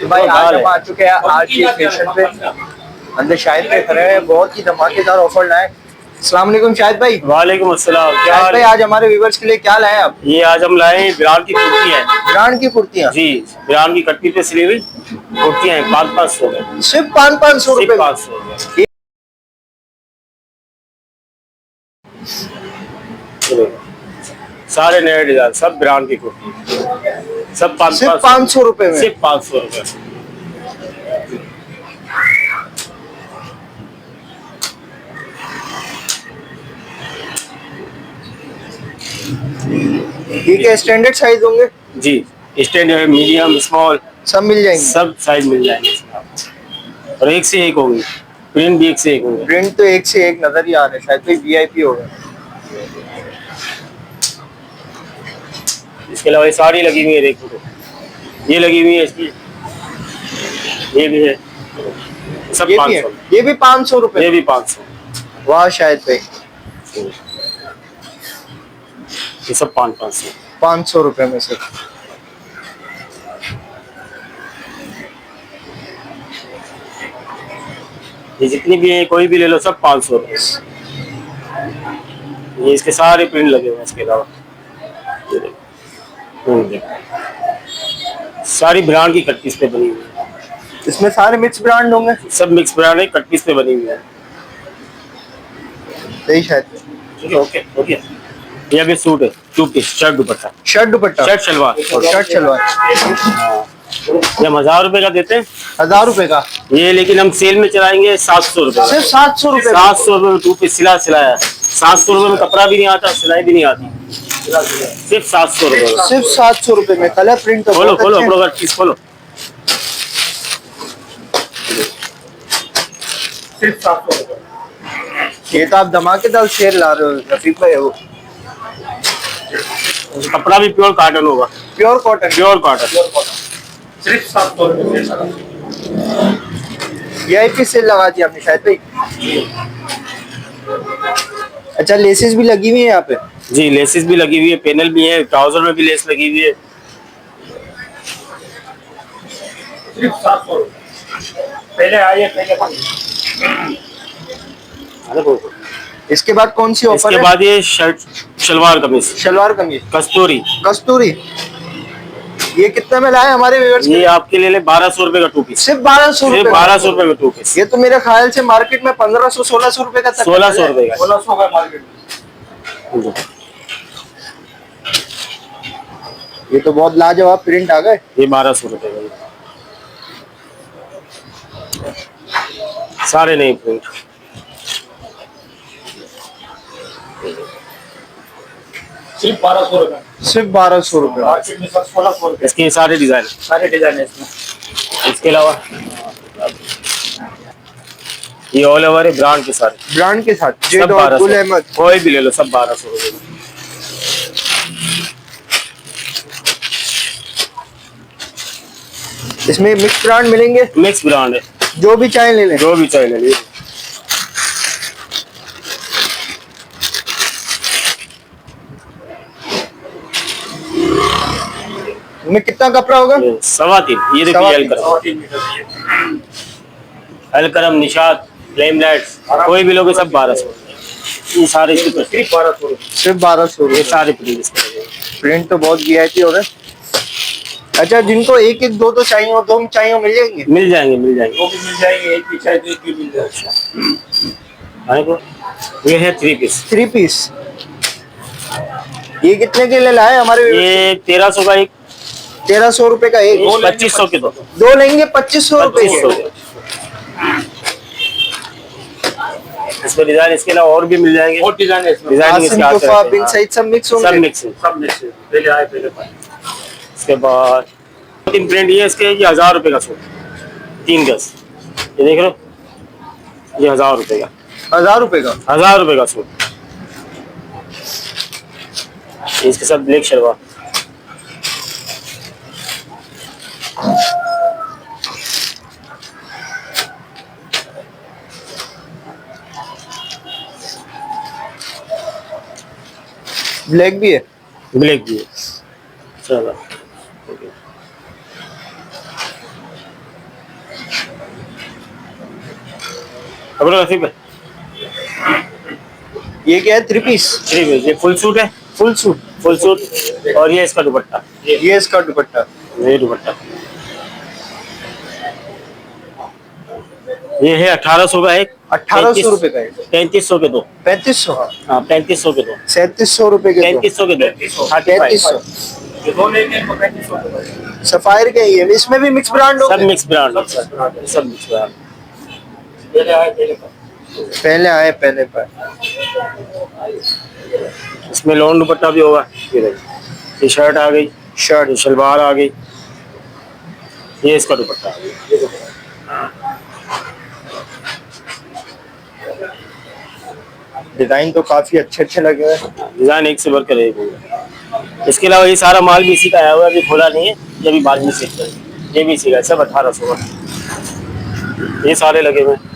तो भाई आज हम आ चुके हैं आज के स्टेशन पे, अंदर शाहिद पे खड़े हैं, बहुत ही धमाकेदार ऑफर लाए। अस्सलाम वालेकुम शाहिद भाई। वालेकुम अस्सलाम। क्या शाहिद भाई आज हमारे व्यूवर्स के लिए क्या लाए आप? ये आज हम लाए हैं ब्रांड की कुर्ती है। ब्रांड की कुर्तियाँ? जी, ब्रांड की कट्टी पे सिली हुई कुर्तियाँ हैं, 500 में। सिर्फ 500 रुपए? 500। सारे नए डिजाइन, सब ब्रांड की कुर्ती, सब 500 रुपए में? सिर्फ 500 रुपए। ठीक है, स्टैंडर्ड साइज होंगे? जी, स्टैंडर्ड, मीडियम, स्मॉल सब मिल जाएंगे? सब साइज मिल जाएंगे और एक से एक होंगे, प्रिंट भी एक से एक होंगे। प्रिंट तो एक से एक नजर ही आ रहे हैं, शायद कोई वीआईपी होगा। इसके अलावा ये साड़ी लगी हुई है, देखो तो ये लगी हुई है, इसकी ये भी है, सब 500। ये भी 500 रुपए? ये भी 500। वाह शाहिद भाई, ये सब 500 500 रुपए में से। ये जितनी भी है, कोई भी ले लो, सब 500 रुपए। ये इसके सारे प्रिंट लगे हुए हैं। इसके अलावा सारी ब्रांड की कट पीस पे बनी हुई है। इसमें सारे मिक्स ब्रांड होंगे? सब मिक्स ब्रांड है, कट पीस पे बनी हुई है। सही शायद। ठीक है, ओके ओके। ये अभी सूट है, 2 पीस, शर्ट दुपट्टा। शर्ट दुपट्टा? शर्ट शलवार और शर्ट शलवार। ये हम 1000 रुपए का देते हैं। 1000 रुपए का ये, लेकिन हम सेल में चलाएंगे 700 रुपए। सिर्फ 700 रुपए? 700 रुपए में 2 पीस सिलाया। 700 रुपए में कपड़ा भी नहीं आता, सिलाई भी नहीं आती। सिर्फ 700 रुपए। सिर्फ 700 रुपए में। कलर प्रिंट तो खोलो खोलो, अपना पीस खोलो। सिर्फ 700 रुपए। ये तो आप धमाकेदार शेयर ला रहे हो रफीक भाई। वो कपड़ा भी प्योर कॉटन होगा। Pure cotton? Pure cotton. सिर्फ 700 रुपए। वीआईपी सेल लगा दी आपने शायद भाई। अच्छा, लेसेस भी लगी हुई है यहाँ पे? जी, लेसेस भी लगी हुई है, पैनल भी है, ट्राउजर में भी लेस लगी हुई है। सिर्फ 700 रुपए। पहले आइए, पहले। इसके बाद कौन सी ऑफर? इसके बाद ये शर्ट शलवार कमीज। शलवार कमीज कस्तूरी। कस्तूरी। ये कितने में लाए हमारे व्यूअर्स? ये आपके लिए 1200 रुपए का 2 पीस। सिर्फ 1200 रुपए? 1200 रुपए का 2 पीस। ये तो मेरे ख्याल से मार्केट में 1500-1600 रुपए का। 1600 रुपए का। 1600 का मार्केट में। ये तो बहुत लाजवाब प्रिंट आ गए। ये 1200 रुपए का, सारे नए प्रिंट। सिर्फ 1200 रुपए? सिर्फ 1200 रुपए। मार्केट में 1600 रुपए। इसके सारे डिजाइन है इसमें। इसके अलावा ये ऑल ओवर है, ब्रांड के साथ। ब्रांड के साथ सब 1200। अहमद कोई भी ले लो, सब 1200 रुपए। इसमें मिक्स ब्रांड मिलेंगे? मिक्स ब्रांड है, जो भी चाहे ले लें? जो भी चाहे ले लीजिए। में कितना कपड़ा होगा? 3.25। ये देखिए, अलकरम, निशात, फ्लेम लाइट्स, कोई भी लोगे, सब 1200। ये सारे सिर्फ 1200 रुपए। सिर्फ 1200। ये सारे प्रिंट तो बहुत वीआईपी हो रहे। अच्छा, जिनको एक एक दो चाहिए हो, दो चाहिए, मिल जाएंगे? मिल जाएंगे, मिल जाएंगे, वो भी मिल जाएंगे। एक भी चाहिए तो एक भी मिल जाएगा। ये है 3 पीस। 3 पीस। ये कितने के लिए लाए हमारे? ये 1300 का एक। 1300 रुपए का एक? 2500 के दो लेंगे 2500 रुपए के। इसमें डिजाइन, इसके अलावा और भी मिल जाएंगे। और डिजाइन है इसमें? डिजाइन सब मिक्स होंगे? सब मिक्स है, सब मिक्स है। पहले आए, पहले पाए। इसके बाद 3 प्रिंट ये इसके, ये 1000 रुपए का सूट, 3 गज। ये देख रहे हो, ये 1000 रुपए का। 1000 रुपए का? 1000 रुपए का सूट। इसके साथ ब्लैक शलवार। ब्लैक भी है? ब्लैक भी है। चलो, खबर नसीब है। ये क्या है? 3 पीस? 3 पीस, ये फुल सूट है। Full suit? फुल सूट और ये इसका दुपट्टा। ये इसका दुपट्टा? ये दुपट्टा ये है 1800 का एक। 1800 रुपए का है? 3500 के दो। 3500? हाँ 3500 के दो। 3700 रुपए के दो? 3500 के दो। 3500? सफायर के ही है, इसमें भी मिक्स ब्रांड हो? सब मिक्स ब्रांड, सब मिक्स ब्रांड। पहले आए पहले पर। इसमें लॉन दुपट्टा भी होगा। ये शर्ट आ गई, शर्ट, ये शलवार आ गई, ये इसका दुपट्टा आ गया। डिजाइन तो काफी अच्छे अच्छे लगे हुए हैं। डिजाइन एक से बढ़कर एक होगा। इसके अलावा ये सारा माल भी इसी का आया हुआ है, अभी खोला नहीं है, ये भी बाद में सीख कर, ये भी इसी का है, सब 1800 का ये सारे लगे हुए हैं।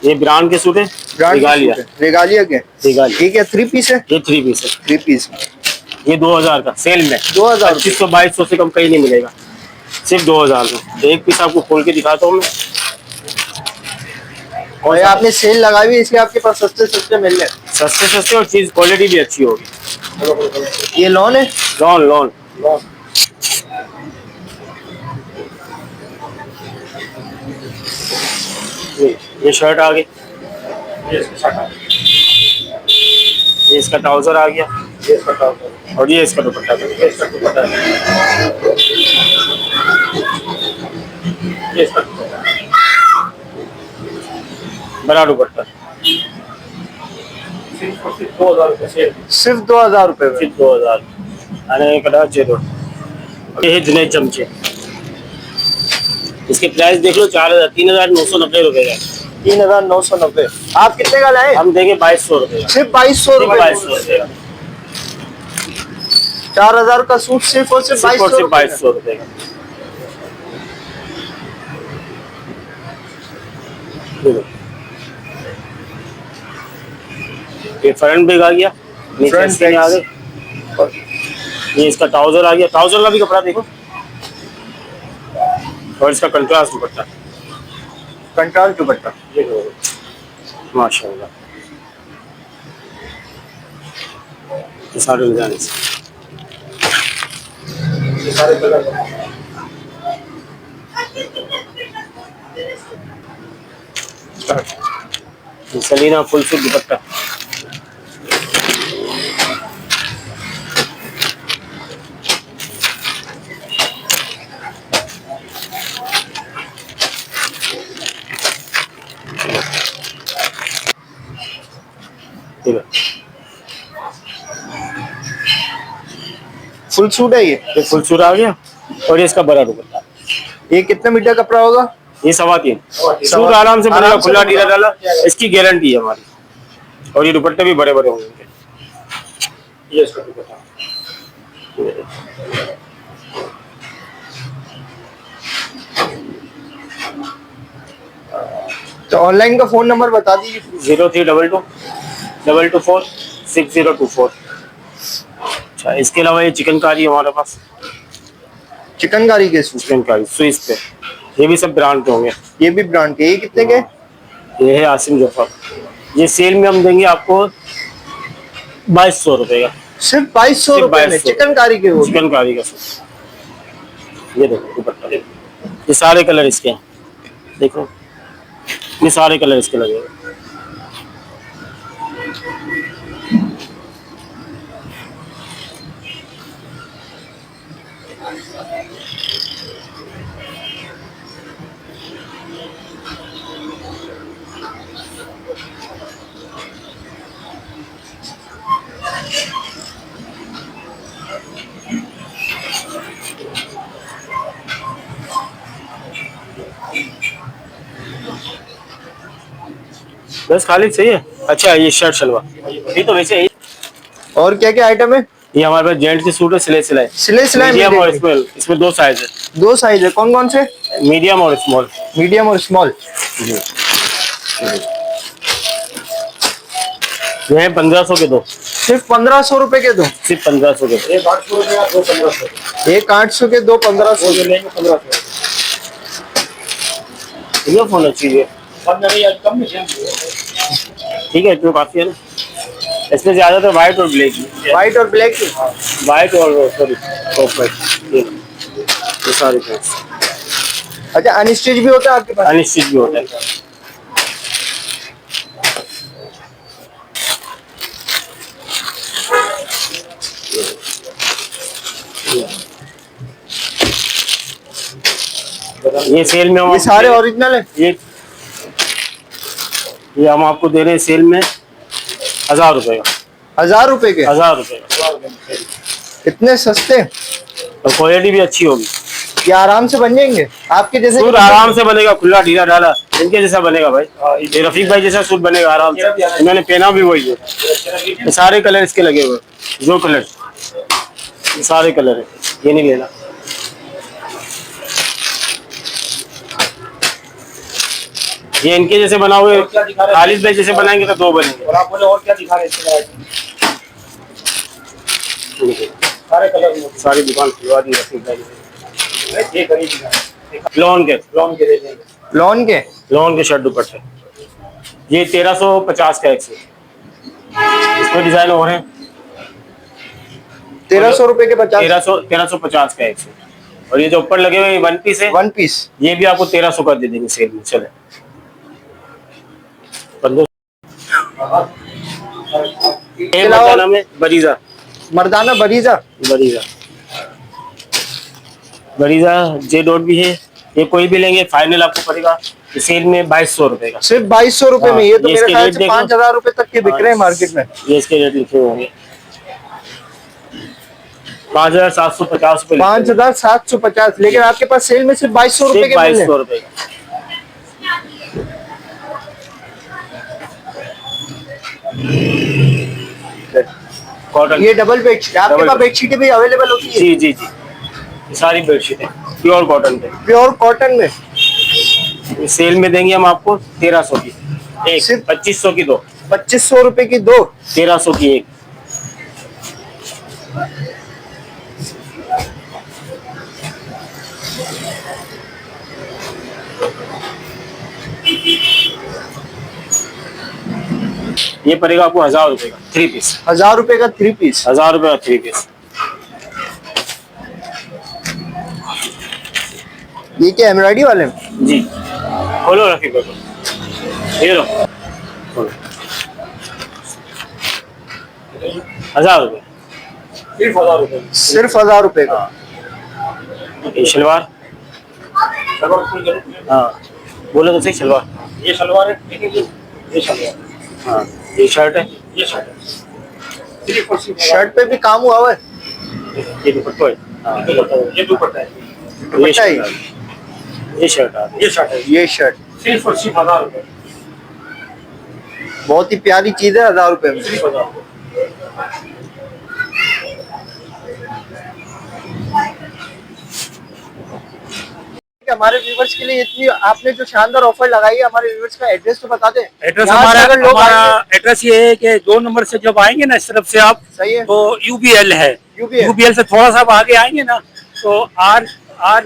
ये ब्रांड के सूट है, रेगालिया। रेगालिया के? रेगालिया। ये क्या 3 पीस है? ये 3 पीस है। 3 पीस। ये 2000 का सेल में। 2000? 2500 से कम कहीं नहीं मिलेगा, सिर्फ 2000 में। एक पीस आपको खोल के दिखाता हूँ मैं। और आपने सेल लगाई हुई है, इसलिए आपके पास सस्ते सस्ते मिल रहे हैं। सस्ते सस्ते और चीज क्वालिटी भी अच्छी होगी। ये लॉन है? Lawn lawn. ये शर्ट आ गई, ये इसका ट्राउजर आ गया, और ये इसका दुपट्टा। बड़ा दुपट्टा सिर्फ 2000 रुपए में? सिर्फ 2000। आणि कदाचित ये है जुनैद चमचे। इसके प्राइस देख लो, 3990 रुपए का। 3990। आप कितने का लाए? हम देंगे 2200 रुपए का। सिर्फ 2200 रुपए? 2200 रुपए का। 4000 का सूट सिर्फ और सिर्फ 2200 रुपए का। ये फ्रंट बैग आ गया, फ्रंट बैग आ गए, ये इसका ट्राउजर आ गया। ट्राउजर का भी कपड़ा देखो, और इसका कंट्रास्ट दुपट्टा। कंट्रास्ट दुपट्टा माशाल्लाह। ये सारे डिजाइन सलीना फुल सूट दुपट्टा। फुल सूट है ये फुल सूट आ गया, और ये इसका बड़ा दुपट्टा। ये कितने मीटर कपड़ा होगा? ये 3.25 सूट आराम से बनेगा, खुला ढीला डाला, इसकी गारंटी है हमारी। और ये दुपट्टे भी बड़े बड़े होंगे। ये इसका दुपट्टा। तो ऑनलाइन का फोन नंबर बता दीजिए। 0322246024। अच्छा, इसके अलावा ये चिकनकारी है हमारे पास। चिकनकारी के सूट? चिकनकारी स्विस पे, ये भी सब ब्रांड के होंगे। ये भी ब्रांड के? ये कितने के? ये है आसिम जफर। ये सेल में हम देंगे आपको 2200 रुपए का। सिर्फ 2200 रुपए में चिकनकारी के? चिकनकारी का सूट। ये देखो दुपट्टा, ये सारे कलर इसके हैं, देखो ये सारे कलर इसके लगे हुए। बस खाली सही है। अच्छा, ये शर्ट शलवार, ये तो वैसे ही। और क्या क्या आइटम है? ये हमारे पास जेंट्स के सूट है, सिले सिलाई। सिले सिलाई मीडियम और स्मॉल, इसमें 2 साइज है। 2 साइज है? कौन कौन से? मीडियम और स्मॉल। मीडियम और स्मॉल। ये है 1500 के 2। सिर्फ 1500 रुपए के दो। सिर्फ 1500 के। एक 800 रुपये, दो 1500। एक 800 के दो 1500। जो लेंगे 1500। ये फोन अच्छी है, कम में ठीक है, इतना काफी है ना। इसमें ज्यादा तो व्हाइट और ब्लैक है। व्हाइट और ब्लैक। व्हाइट और सॉरी ऑफ ये सारे पैंट्स। अच्छा, अनस्टिच भी होता है आपके पास? अनिश्चित भी होता है। ये सेल में ये सारे ओरिजिनल है? ये हम आपको दे रहे हैं सेल में 1000 रुपए का। 1000 रुपए के? 1000 रुपए का। इतने सस्ते? और क्वालिटी भी अच्छी होगी। ये आराम से बन जाएंगे आपके जैसे? सूट आराम से बनेगा, खुला ढीला ढाला इनके जैसा बनेगा भाई। ये रफीक भाई जैसा सूट बनेगा आराम से। इन्होंने पहना भी वही है। ये सारे कलर इसके लगे हुए, जो कलर, ये सारे कलर है, ये नहीं लेना। ये इनके जैसे बना हुए, खालिद भाई जैसे बनाएंगे तो दो बनेंगे। और आप बोले और क्या दिखा रहे हैं? सारे कलर सारी दुकान खुलवा दी रफीक भाई। ये खरीद लॉन के दे देंगे। लॉन के? लॉन के शर्ट दुपट्टे, ये 1350 का एक से। इसमें डिजाइन और है। 1300 रुपए के 50? 1350 का एक से। और ये जो ऊपर लगे हुए वन पीस है, वन पीस, ये भी आपको 1300 का दे देंगे सेल में। चले 1500 नाम है बरीजा। मर्दाना बरीजा। बरीजा बरीजा जे डॉट भी है। ये कोई भी लेंगे फाइनल आपको पड़ेगा सेल में 2200 रुपए का। सिर्फ 2200 रुपए में? ये तो ये मेरे इसके ख्याल रेट से देखो। 5000 रुपए तक के बिक रहे हैं मार्केट में। ये इसके रेट लिखे हुए होंगे 5750 रुपए। 5750, लेकिन आपके पास सेल में सिर्फ 2200 रुपए के मिल रहे 2200 हैं। रुपए का। कॉटन। ये डबल बेडशीट आपके डबल पास? बेडशीटें भी अवेलेबल होती है? जी जी जी, ये सारी बेडशीट है प्योर कॉटन पे। प्योर कॉटन में? सेल में देंगे हम आपको 1300 की एक, सिर्फ 2500 की दो, 2500 रुपए की दो, 1300 की एक। ये पड़ेगा आपको 1000 रुपए का 3 पीस। 1000 रुपए का 3 पीस? 1000 रुपए का 3 पीस। ये क्या एम्ब्रॉयडरी वाले? जी, खोलो रफीक भाई, ये लो खोलो। 1000 रुपए, सिर्फ 1000 रुपये। सिर्फ 1000 रुपए का। ये शलवार, हाँ बोलो तो सही, शलवार। ये शलवार है, देखिए ये शलवार, हाँ ये शर्ट है, ये शर्ट है। शर्ट पे भी काम हुआ हुआ है? ये दुपट्टा है, हाँ ये दुपट्टा है, ये शर्ट, ये शर्ट आ ये शर्ट है। ये शर्ट सिर्फ और सिर्फ 1000 रुपये। बहुत ही प्यारी चीज है 1000 रुपए में। सिर्फ 1000 रुपये। हमारे व्यूवर्स के लिए इतनी आपने जो शानदार ऑफर लगाई है, हमारे व्यूवर्स का एड्रेस तो बता दें। एड्रेस यहाँ से हमारा अगर लोग हमारा एड्रेस ये है कि 2 नंबर से जब आएंगे ना इस तरफ से आप, सही है, तो यूबीएल है। UBL यूबीएल से थोड़ा सा आगे आएंगे ना तो आर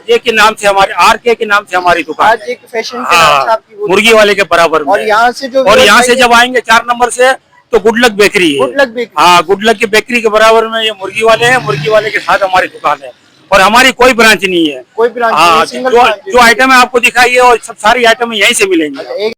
के नाम से हमारे RK के नाम से हमारी दुकान आज है। एक फैशन के नाम से हाँ, आपकी वो- मुर्गी वाले के बराबर में। और यहाँ से जो और यहाँ से आएंगे- जब आएंगे 4 नंबर से तो गुड लक बेकरी है। Good luck bakery. हाँ, गुड लक की बेकरी के बराबर में ये मुर्गी वाले हैं। मुर्गी वाले के साथ हमारी दुकान है और हमारी कोई ब्रांच नहीं है। कोई ब्रांच हाँ, नहीं, सिंगल जो ब्रांच है। जो आइटम है आपको दिखाई है और सब सारी आइटम यहीं से मिलेंगी। एक